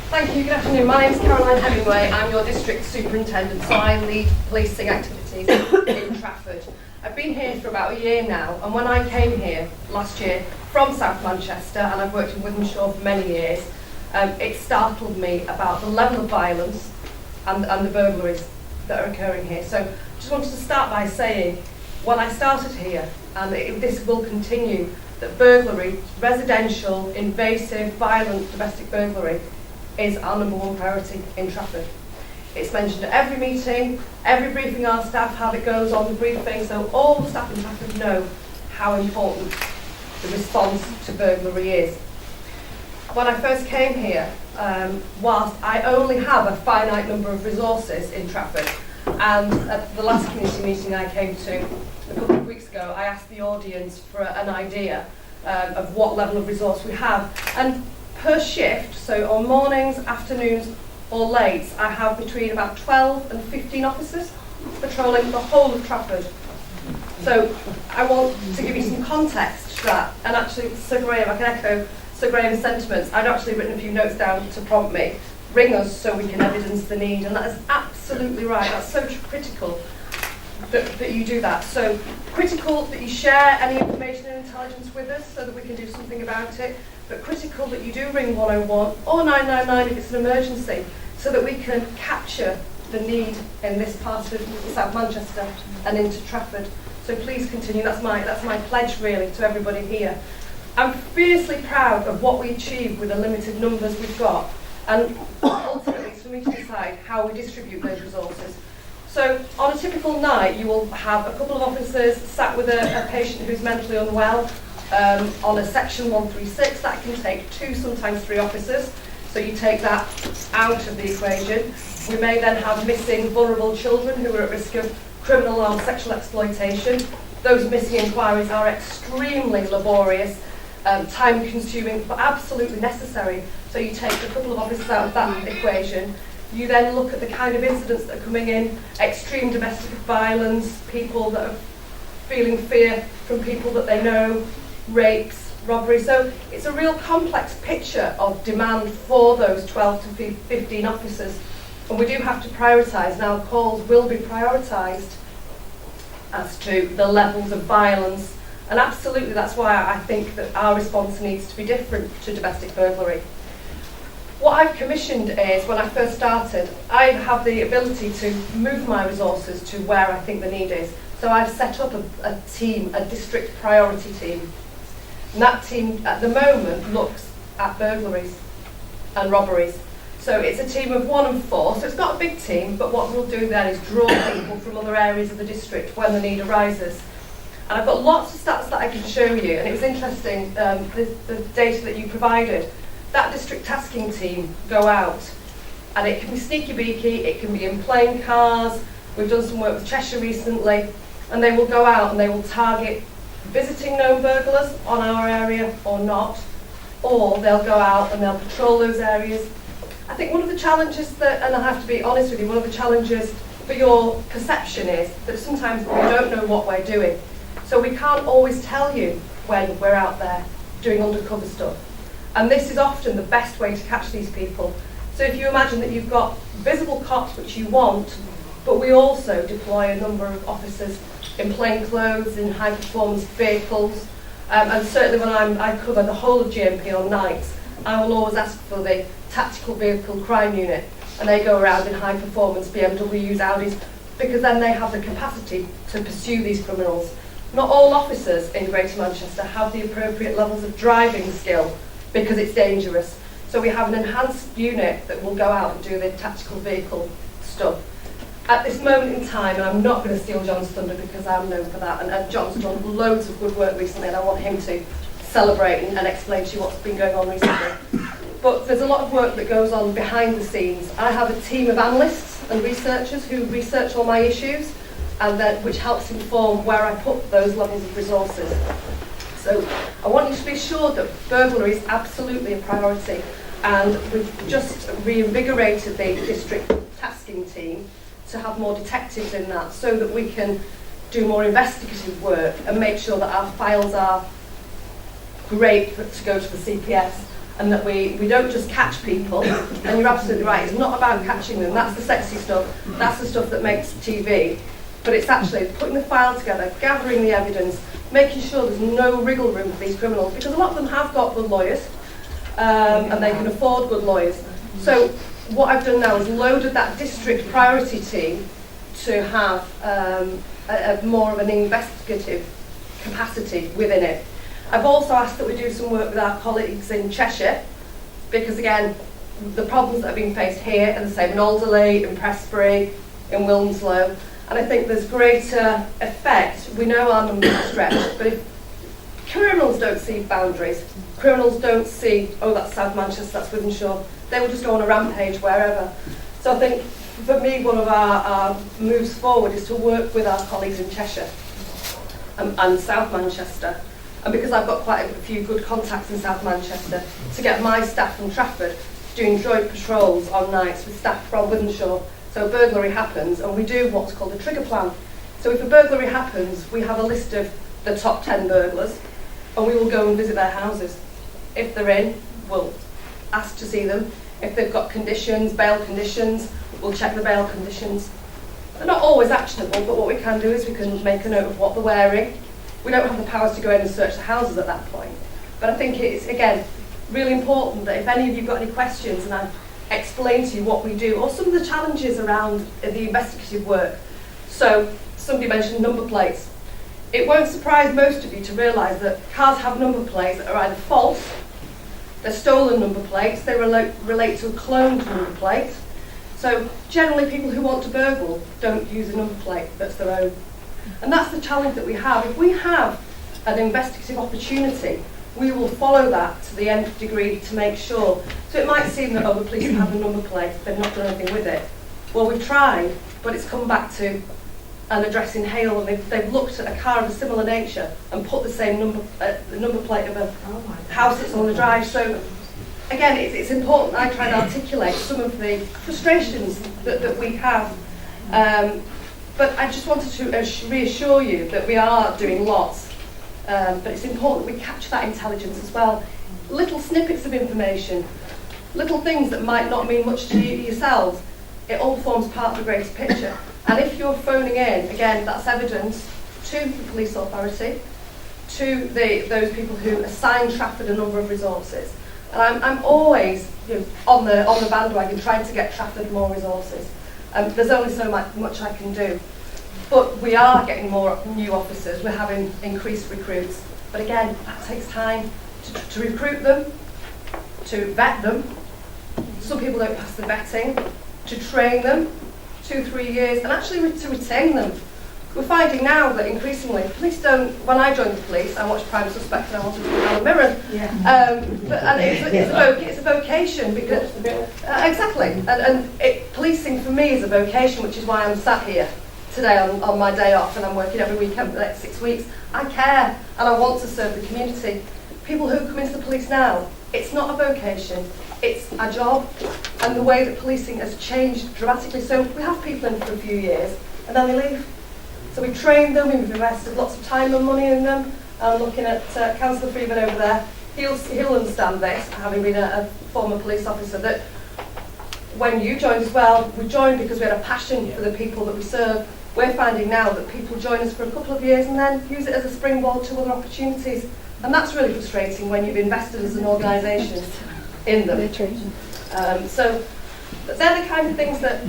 Thank you, good afternoon. My name is Caroline Hemingway. I'm your district superintendent, so I lead policing activities in Trafford. I've been here for about a year now, and when I came here last year from South Manchester, and I've worked in Wythenshawe for many years, it startled me about the level of violence and the burglaries that are occurring here. So I just wanted to start by saying, when I started here, and this will continue, that burglary, residential, invasive, violent domestic burglary, is our number one priority in Trafford. It's mentioned at every meeting, every briefing our staff have, it goes on the briefing, so all the staff in Trafford know how important the response to burglary is. When I first came here, whilst I only have a finite number of resources in Trafford, and at the last community meeting I came to a couple of weeks ago, I asked the audience for an idea of what level of resource we have. And per shift, so on mornings, afternoons or late, I have between about 12 and 15 officers patrolling the whole of Trafford. So I want to give you some context to that, and actually Sir Graham, I can echo Sir Graham's sentiments. I'd actually written a few notes down to prompt me, ring us so we can evidence the need, and that is absolutely right. That's so critical that you do that. So critical that you share any information and intelligence with us so that we can do something about it, but critical that you do ring 101 or 999 if it's an emergency, so that we can capture the need in this part of South Manchester and into Trafford. So please continue. That's my pledge really to everybody here. I'm fiercely proud of what we achieve with the limited numbers we've got, and ultimately it's for me to decide how we distribute those resources. So on a typical night, you will have a couple of officers sat with a patient who's mentally unwell on a section 136. That can take 2, sometimes 3 officers. So you take that out of the equation. We may then have missing vulnerable children who are at risk of criminal or sexual exploitation. Those missing inquiries are extremely laborious, time-consuming, but absolutely necessary. So you take a couple of officers out of that equation. You then look at the kind of incidents that are coming in, extreme domestic violence, people that are feeling fear from people that they know, rapes, robbery. So it's a real complex picture of demand for those 12 to 15 officers. And we do have to prioritise. Now, calls will be prioritised as to the levels of violence. And absolutely, that's why I think that our response needs to be different to domestic burglary. What I've commissioned is, when I first started, I have the ability to move my resources to where I think the need is. So I've set up a team, a district priority team. And that team, at the moment, looks at burglaries and robberies. So it's a team of 1 and 4, so it's not a big team, but what we'll do then is draw people from other areas of the district when the need arises. And I've got lots of stats that I can show you, and it was interesting, the data that you provided. That district tasking team go out, and it can be sneaky beaky, it can be in plain cars. We've done some work with Cheshire recently, and they will go out and they will target visiting known burglars on our area or not, or they'll go out and they'll patrol those areas. I think one of the challenges that, and I have to be honest with you, one of the challenges for your perception is that sometimes we don't know what we're doing. So we can't always tell you when we're out there doing undercover stuff. And this is often the best way to catch these people. So if you imagine that you've got visible cops, which you want, but we also deploy a number of officers in plain clothes, in high performance vehicles, and certainly when I cover the whole of GMP on nights, I will always ask for the tactical vehicle crime unit, and they go around in high performance BMWs, Audis, because then they have the capacity to pursue these criminals. Not all officers in Greater Manchester have the appropriate levels of driving skill, because it's dangerous. So we have an enhanced unit that will go out and do the tactical vehicle stuff. At this moment in time, and I'm not going to steal John's thunder because I'm known for that, and John's done loads of good work recently, and I want him to celebrate and explain to you what's been going on recently. But there's a lot of work that goes on behind the scenes. I have a team of analysts and researchers who research all my issues, and then, which helps inform where I put those levels of resources. So I want you to be assured that burglary is absolutely a priority, and we've just reinvigorated the district tasking team to have more detectives in that, so that we can do more investigative work and make sure that our files are great to go to the CPS, and that we don't just catch people. And you're absolutely right, it's not about catching them. That's the sexy stuff. That's the stuff that makes TV. But it's actually putting the file together, gathering the evidence, making sure there's no wriggle room for these criminals, because a lot of them have got good lawyers, and they can afford good lawyers. So what I've done now is loaded that district priority team to have more of an investigative capacity within it. I've also asked that we do some work with our colleagues in Cheshire, because again, the problems that are being faced here are the same in Alderley, in Prestbury, in Wilmslow, and I think there's greater effect. We know our numbers are stretched, but if criminals don't see boundaries, criminals don't see, oh, that's South Manchester, that's Wythenshawe, they will just go on a rampage wherever. So I think, for me, one of our moves forward is to work with our colleagues in Cheshire and South Manchester. And because I've got quite a few good contacts in South Manchester, to get my staff from Trafford doing joint patrols on nights with staff from Wythenshawe. So a burglary happens, and we do what's called a trigger plan. So if a burglary happens, we have a list of the top 10 burglars, and we will go and visit their houses. If they're in, we'll ask to see them. If they've got conditions, bail conditions, we'll check the bail conditions. They're not always actionable, but what we can do is we can make a note of what they're wearing. We don't have the powers to go in and search the houses at that point. But I think it's, again, really important that if any of you've got any questions and I've explained to you what we do, or some of the challenges around the investigative work. So somebody mentioned number plates. It won't surprise most of you to realise that cars have number plates that are either false, they're stolen number plates, they relate to a cloned number plate. So generally people who want to burgle don't use a number plate that's their own. And that's the challenge that we have. If we have an investigative opportunity, we will follow that to the nth degree to make sure. So it might seem that, oh, the police have had a number plate, they've not done anything with it. Well, we've tried, but it's come back to an address in Hale, and they've looked at a car of a similar nature and put the same number plate of a house that's on the drive. So again, it's important I try and articulate some of the frustrations that we have. But I just wanted to reassure you that we are doing lots, but it's important that we capture that intelligence as well. Little snippets of information, little things that might not mean much to you yourselves, it all forms part of the greater picture. And if you're phoning in, again, that's evidence to the police authority, to those people who assign Trafford a number of resources. And I'm always on the bandwagon trying to get Trafford more resources. There's only so much I can do. But we are getting more new officers, we're having increased recruits. But again, that takes time to recruit them, to vet them. Some people don't pass the vetting, to train them, 2-3 years, and actually to retain them. We're finding now that increasingly, police don't, when I joined the police, I watched Prime Suspect and I wanted to be Alan Mirren. Yeah. It's a vocation, because, exactly, and policing for me is a vocation, which is why I'm sat here today on my day off, and I'm working every weekend for the next 6 weeks. I care, and I want to serve the community. People who come into the police now, it's not a vocation, it's a job, and the way that policing has changed dramatically. So we have people in for a few years, and then they leave. So we train them, we've invested lots of time and money in them. I'm looking at Councillor Freeman over there. He'll understand this, having been a former police officer, that when you joined as well, we joined because we had a passion for the people that we serve. We're finding now that people join us for a couple of years and then use it as a springboard to other opportunities. And that's really frustrating when you've invested as an organisation in them. So they're the kind of things that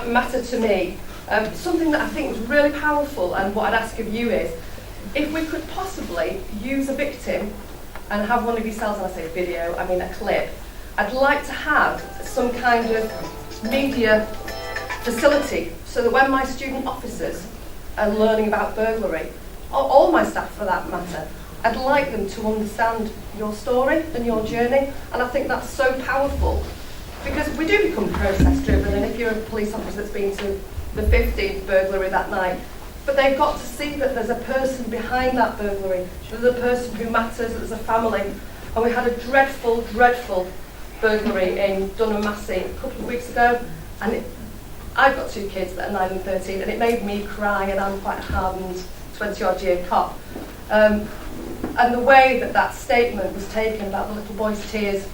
matter to me. Something that I think was really powerful, and what I'd ask of you is, if we could possibly use a victim and have one of yourselves, and I say video, I mean a clip, I'd like to have some kind of media facility so that when my student officers are learning about burglary, or all my staff for that matter, I'd like them to understand your story and your journey, and I think that's so powerful, because we do become process driven, and if you're a police officer that's been to the 15th burglary that night, but they've got to see that there's a person behind that burglary, there's a person who matters, that there's a family. And we had a dreadful, dreadful burglary in Dunham Massey a couple of weeks ago, and I've got 2 kids that are 9 and 13, and it made me cry, and I'm quite a hardened 20-odd year cop. And the way that that statement was taken about the little boy's tears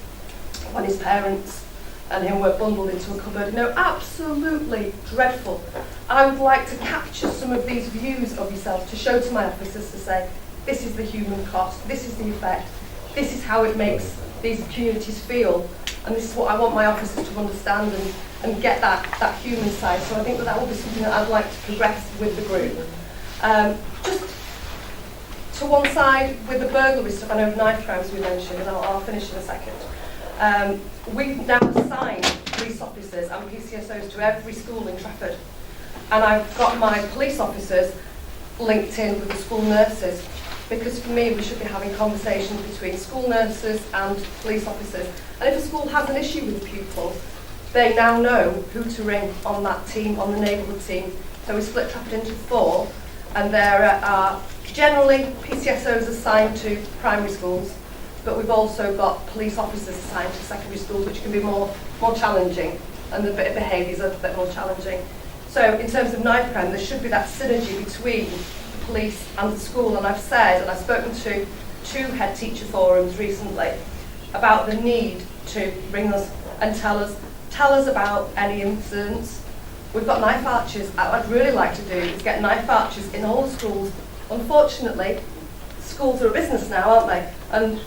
when his parents and him were bundled into a cupboard, absolutely dreadful. I would like to capture some of these views of yourself to show to my officers to say, this is the human cost, this is the effect, this is how it makes these communities feel, and this is what I want my officers to understand and get that human side. So I think that will be something that I'd like to progress with the group. Just to one side, with the burglary stuff, I know knife crimes we mentioned, and I'll finish in a second. We've now assigned police officers and PCSOs to every school in Trafford. And I've got my police officers linked in with the school nurses, because for me we should be having conversations between school nurses and police officers. And if a school has an issue with a pupil, they now know who to ring on that team, on the neighbourhood team. So we split Trafford into 4, and there are generally PCSOs assigned to primary schools, but we've also got police officers assigned to secondary schools, which can be more challenging, and the behaviours are a bit more challenging. So in terms of knife crime, there should be that synergy between the police and the school. And I've said, and I've spoken to 2 head teacher forums recently about the need to ring us and tell us about any incidents. We've got knife archers. What I'd really like to do is get knife archers in all the schools. Unfortunately, schools are a business now, aren't they? And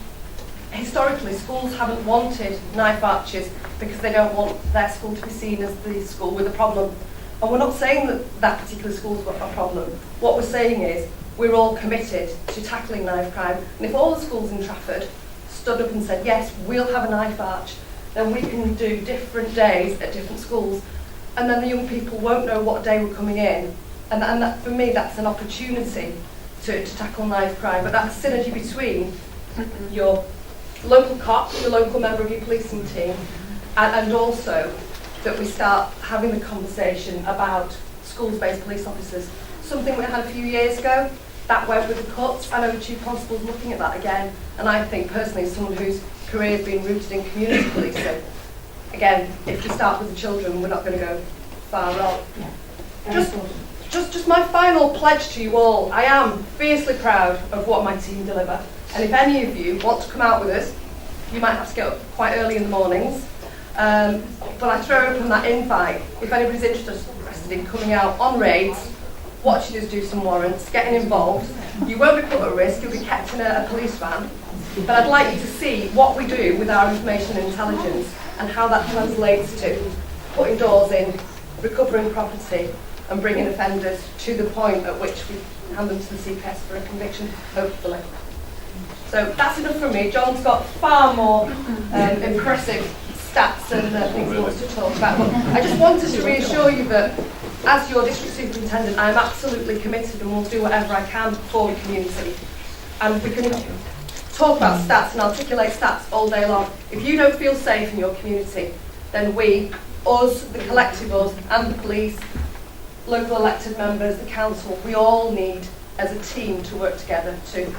historically, schools haven't wanted knife archers because they don't want their school to be seen as the school with a problem. And we're not saying that that particular school's got a problem. What we're saying is we're all committed to tackling knife crime. And if all the schools in Trafford stood up and said, yes, we'll have a knife arch, then we can do different days at different schools. And then the young people won't know what day we're coming in. And that, for me, that's an opportunity to tackle knife crime. But that synergy between your local cop, your local member of your policing team, and also that we start having the conversation about schools-based police officers. Something we had a few years ago, that went with the cuts. I know the Chief Constable's looking at that again, and I think personally, as someone whose career has been rooted in community policing, again, if we start with the children, we're not going to go far wrong. Yeah. Just my final pledge to you all, I am fiercely proud of what my team deliver. And if any of you want to come out with us, you might have to get up quite early in the mornings. But I throw open that invite if anybody's interested in coming out on raids, watching us do some warrants, getting involved. You won't be put at risk, you'll be kept in a police van. But I'd like you to see what we do with our information and intelligence and how that translates to putting doors in, recovering property, and bringing offenders to the point at which we hand them to the CPS for a conviction, hopefully. So that's enough from me. John's got far more impressive stats and things he wants to talk about. But I just wanted to reassure you that as your district superintendent, I'm absolutely committed and will do whatever I can for the community. And we can talk about stats and articulate stats all day long. If you don't feel safe in your community, then we, us, the collective us, and the police, local elected members, the council, we all need as a team to work together to